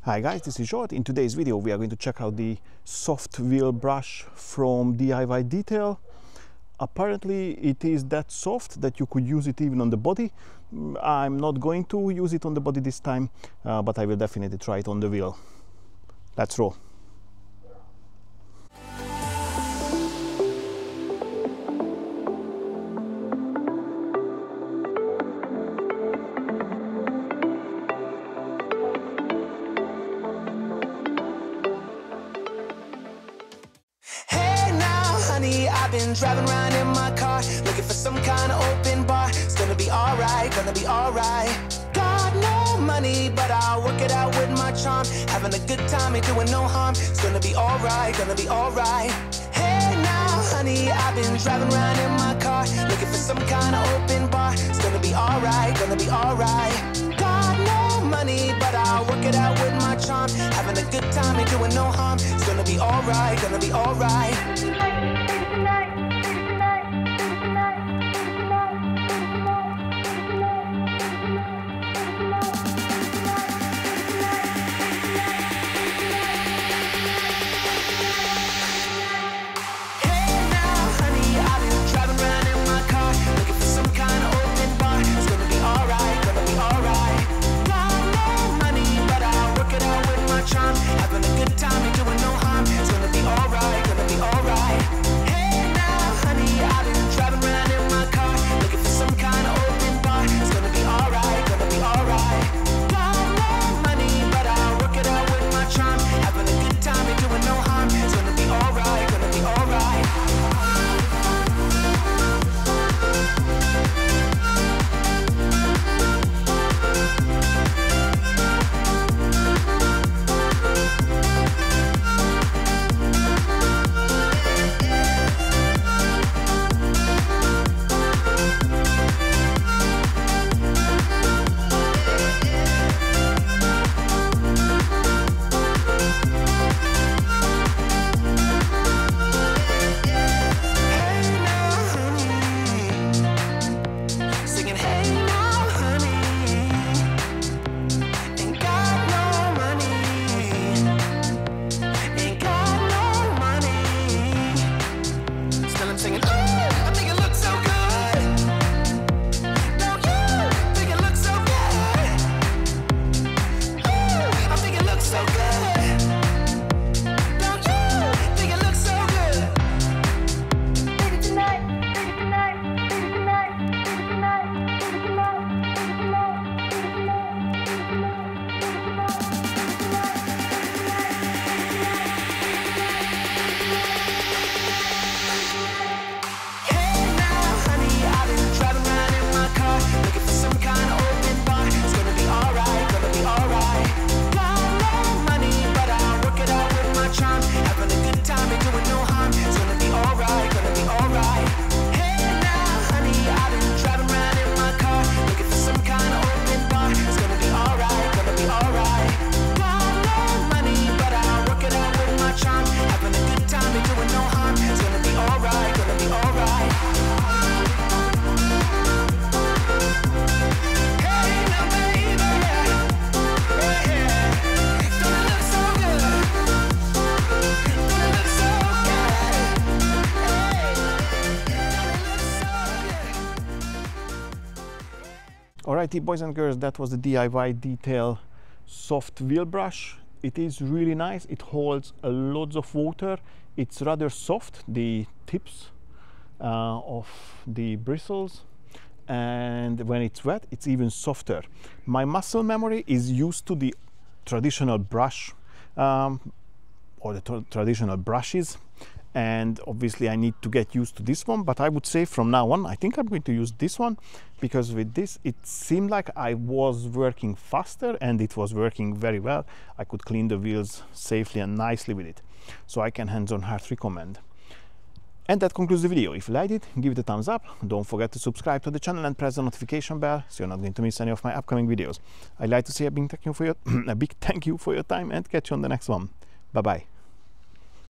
Hi guys, this is Zsolt. In today's video we are going to check out the soft wheel brush from DIY Detail. Apparently it is that soft that you could use it even on the body. I'm not going to use it on the body this time, but I will definitely try it on the wheel. Let's roll. I've been driving around in my car, looking for some kind of open bar. It's gonna be alright, gonna be alright. Got no money, but I'll work it out with my charm. Having a good time, ain't doing no harm. It's gonna be alright, gonna be alright. Hey now, honey, I've been driving around in my car, looking for some kind of open bar. It's gonna be alright, gonna be alright. Got no money, but I'll work it out with my charm. Having a good time, ain't doing no harm. It's gonna be alright, gonna be alright. Alrighty, boys and girls, that was the DIY Detail soft wheel brush. It is really nice. It holds a lots of water. It's rather soft, the tips of the bristles, and when it's wet it's even softer. My muscle memory is used to the traditional brush or the traditional brushes, and obviously I need to get used to this one, but I would say from now on I think I'm going to use this one, because with this it seemed like I was working faster and it was working very well. I could clean the wheels safely and nicely with it, so I can hands-on hard recommend. And that concludes the video. If you liked it, give it a thumbs up. Don't forget to subscribe to the channel and press the notification bell so you're not going to miss any of my upcoming videos. I'd like to say a big thank you for your time and catch you on the next one. Bye bye.